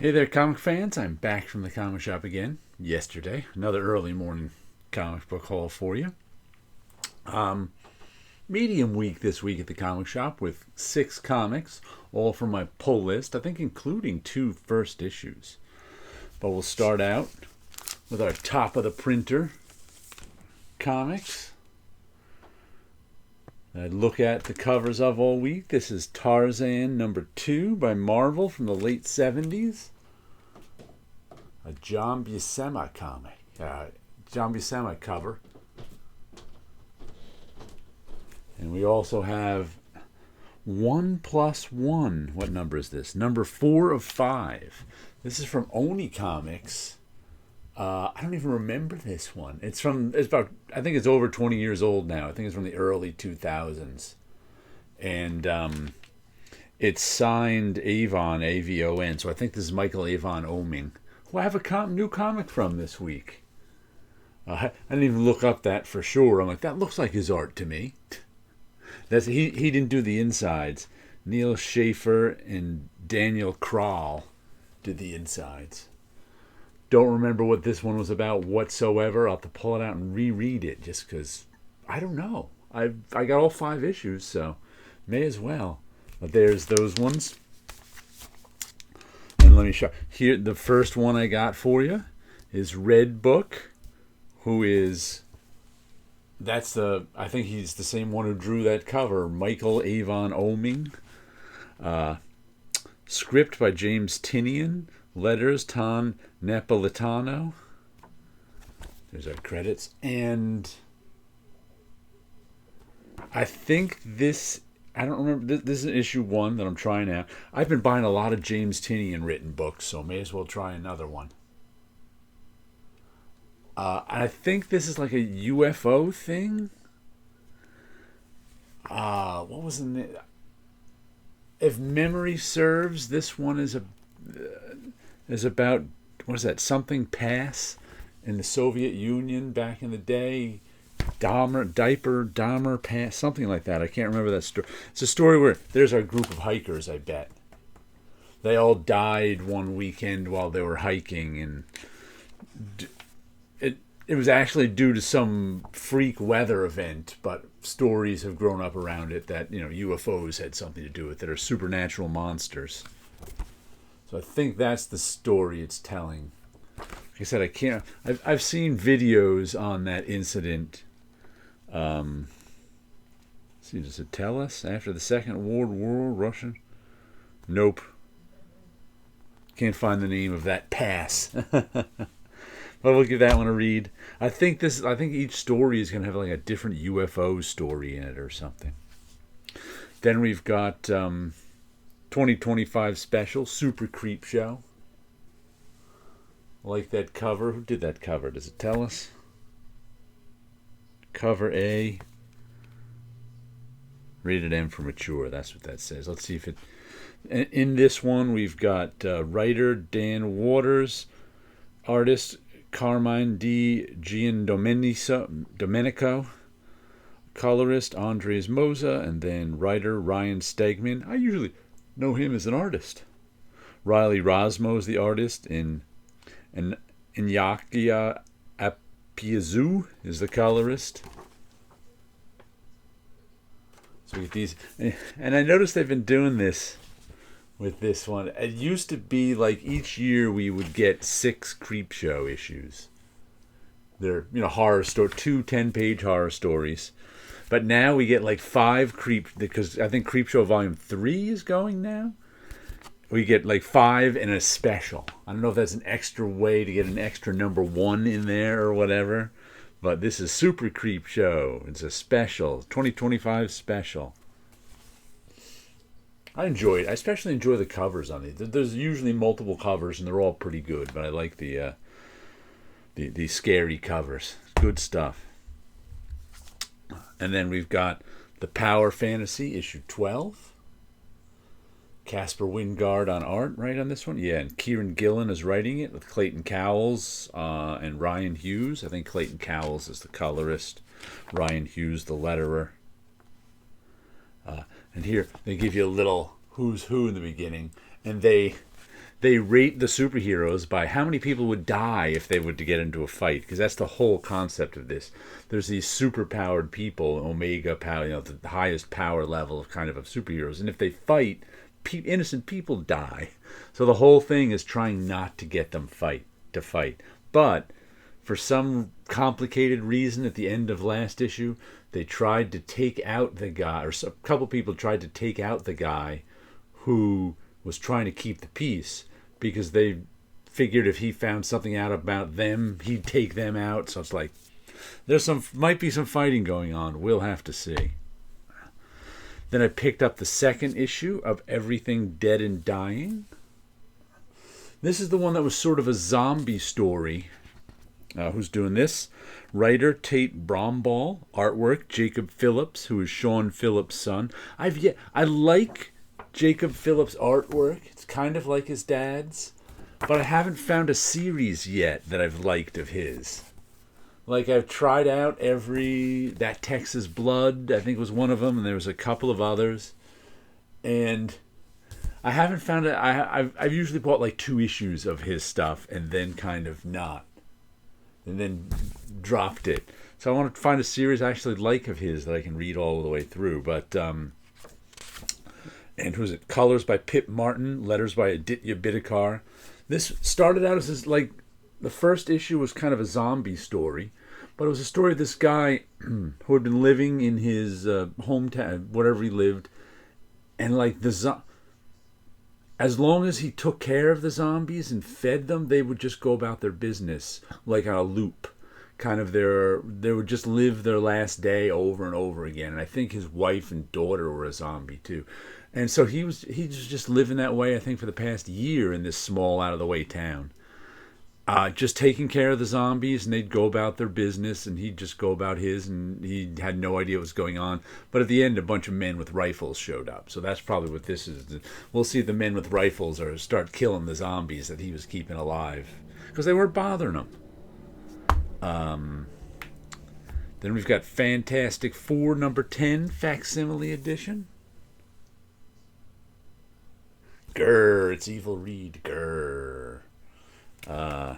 Hey there, comic fans. I'm back from the comic shop again yesterday. Another early morning comic book haul for you. Medium week this week at the comic shop with 6 comics, all from my pull list, I think including 2 first issues. But we'll start out with our top of the printer comics. I look at the covers of all week. This is Tarzan number 2 by Marvel from the late 70s. A John Buscema comic. John Buscema cover. And we also have 1+1. What number is this? Number 4 of 5. This is from Oni Comics. I don't even remember this one. It's about, I think it's over 20 years old now. I think it's from the early 2000s. And it's signed Avon, A-V-O-N. So I think this is Michael Avon Oeming, who I have a new comic from this week. I didn't even look up that for sure. I'm like, that looks like his art to me. He didn't do the insides. Neil Schaefer and Daniel Kroll did the insides. Don't remember what this one was about whatsoever. I'll have to pull it out and reread it just because I don't know. I got all 5 issues, so may as well. But there's those ones. And let me show here. The first one I got for you is Red Book, who is I think he's the same one who drew that cover, Michael Avon Oeming. Script by James Tinian. Letters, Tom Napolitano. There's our credits. And I think I don't remember, this is issue 1 that I'm trying out. I've been buying a lot of James Tinian written books, so may as well try another one. And I think this is like a UFO thing. What was in it? If memory serves, this one is about, what is that, something pass in the Soviet Union back in the day. Dahmer pass, something like that. I can't remember that story. It's a story where there's our group of hikers, I bet. They all died one weekend while they were hiking, and it was actually due to some freak weather event, but stories have grown up around it that, UFOs had something to do with it, or supernatural monsters. So I think that's the story it's telling. Like I said, I've seen videos on that incident. See, does it tell us? After the Second World War, Russian? Nope. Can't find the name of that pass. But we'll give that one a read. I think each story is going to have like a different UFO story in it or something. Then we've got 2025 special, Super Creep Show. Like that cover. Who did that cover? Does it tell us? Cover A. Rated M for mature. That's what that says. Let's see if it... In this one, we've got writer Dan Waters, artist Carmine Di Giandomenico, colorist Andres Moza, and then writer Ryan Stegman. I usually know him as an artist. Riley Rosmo is the artist, and Iñaki Apiazu is the colorist. So we get these, and I noticed they've been doing this with this one. It used to be like each year we would get 6 Creep Show issues. They're, horror story, 2 10-page horror stories. But now we get like 5 because I think Creep Show Volume 3 is going now. We get like 5 and a special. I don't know if that's an extra way to get an extra number 1 in there or whatever. But this is Super Creep Show. It's a special, 2025 special. I especially enjoy the covers on these. There's usually multiple covers, and they're all pretty good. But I like the scary covers. Good stuff. And then we've got the Power Fantasy issue 12. Casper Wingard on art, right, on this one? Yeah, and Kieran Gillen is writing it with Clayton Cowles and Ryan Hughes. I think Clayton Cowles is the colorist. Ryan Hughes, the letterer. And here they give you a little who's who in the beginning, and they they rate the superheroes by how many people would die if they were to get into a fight, because that's the whole concept of this. There's these superpowered people, Omega power, the highest power level of kind of superheroes, and if they fight, innocent people die. So the whole thing is trying not to get them to fight. But for some complicated reason, at the end of last issue, they tried to take out the guy, or a couple people tried to take out the guy who was trying to keep the peace, because they figured if he found something out about them, he'd take them out. So it's like might be some fighting going on. We'll have to see. Then I picked up the second issue of Everything Dead and Dying. This is the one that was sort of a zombie story. Who's doing this? Writer Tate Bromball. Artwork Jacob Phillips, who is Sean Phillips' son. I like Jacob Phillips' artwork. It's kind of like his dad's, but I haven't found a series yet that I've liked of his. Like, I've tried out that Texas Blood, I think was one of them, and there was a couple of others, and I haven't found it. I've usually bought like 2 issues of his stuff and then kind of not, and then dropped it. So I want to find a series I actually like of his that I can read all the way through. But and who's it? Colors by Pip Martin, letters by Aditya Bidikar. This started out as like the first issue was kind of a zombie story, but it was a story of this guy who had been living in his hometown, whatever he lived, and like as long as he took care of the zombies and fed them, they would just go about their business like on a loop. Kind of they would just live their last day over and over again. And I think his wife and daughter were a zombie too. And so he was just living that way, I think, for the past year in this small, out-of-the-way town. Just taking care of the zombies, and they'd go about their business, and he'd just go about his, and he had no idea what was going on. But at the end, a bunch of men with rifles showed up. So that's probably what this is. We'll see the men with rifles start killing the zombies that he was keeping alive, because they weren't bothering him. Then we've got Fantastic Four number 10, Facsimile Edition. Grr, it's Evil Reed. Grr. The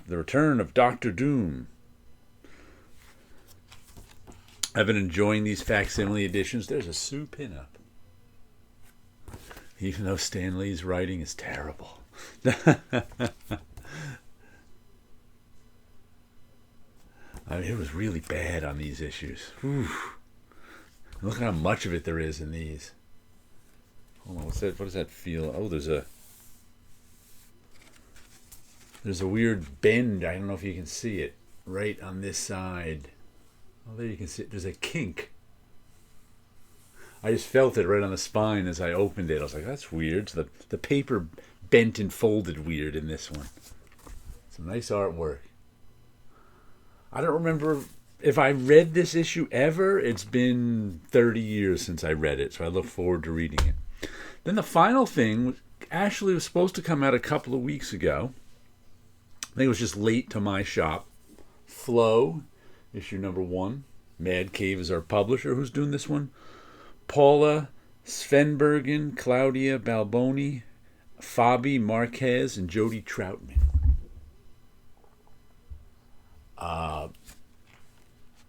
Return of Doctor Doom. I've been enjoying these facsimile editions. There's a Sue pinup. Even though Stan Lee's writing is terrible. I mean, it was really bad on these issues. Whew. Look how much of it there is in these. Hold on, what does that feel? Oh, there's a weird bend. I don't know if you can see it right on this side. Oh, there you can see it. There's a kink. I just felt it right on the spine as I opened it. I was like, that's weird. So the paper bent and folded weird in this one. Some nice artwork. I don't remember if I read this issue ever. It's been 30 years since I read it, so I look forward to reading it. Then the final thing actually was supposed to come out a couple of weeks ago. I think it was just late to my shop. Flow, issue number 1. Mad Cave is our publisher. Who's doing this one? Paula Svenbergen, Claudia Balboni, Fabi Marquez, and Jody Troutman.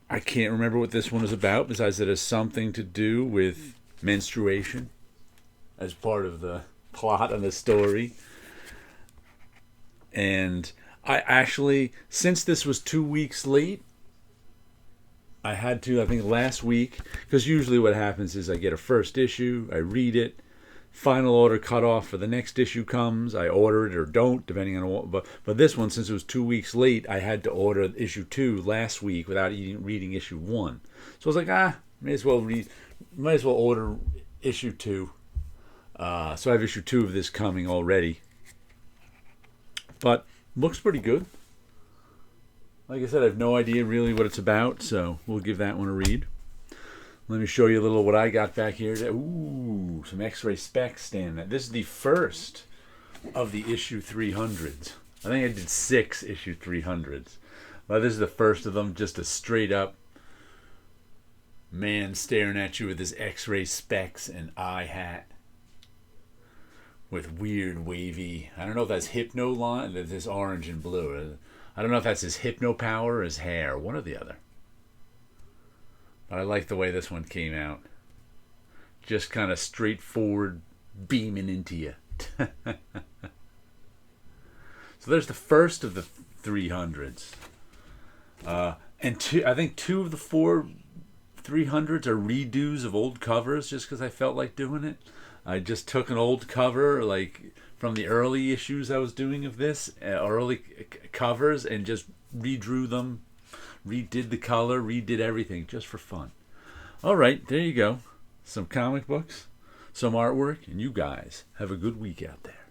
I can't remember what this one is about, besides that it has something to do with menstruation as part of the plot of the story. And I actually, since this was 2 weeks late, I had to, I think last week, because usually what happens is I get a first issue, I read it, final order cut off for the next issue comes, I order it or don't, depending on what, but this one, since it was 2 weeks late, I had to order issue 2 last week without reading issue 1. So I was like, might as well order issue 2. So I have issue 2 of this coming already. But looks pretty good. Like I said, I have no idea really what it's about, so we'll give that one a read. Let me show you a little what I got back here. Ooh, some X-ray specs stand. This is the first of the issue 300s. I think I did 6 issue 300s. But this is the first of them, just a straight up man staring at you with his X-ray specs and eye hat. with weird wavy. I don't know if that's Hypno line. This orange and blue. I don't know if that's his Hypno power or his hair. One or the other. But I like the way this one came out. Just kind of straightforward, beaming into you. So there's the first of the 300s. And I think two of the four 300s are redos of old covers just because I felt like doing it. I just took an old cover, like from the early issues I was doing of this, early covers, and just redrew them, redid the color, redid everything just for fun. All right, there you go. Some comic books, some artwork, and you guys have a good week out there.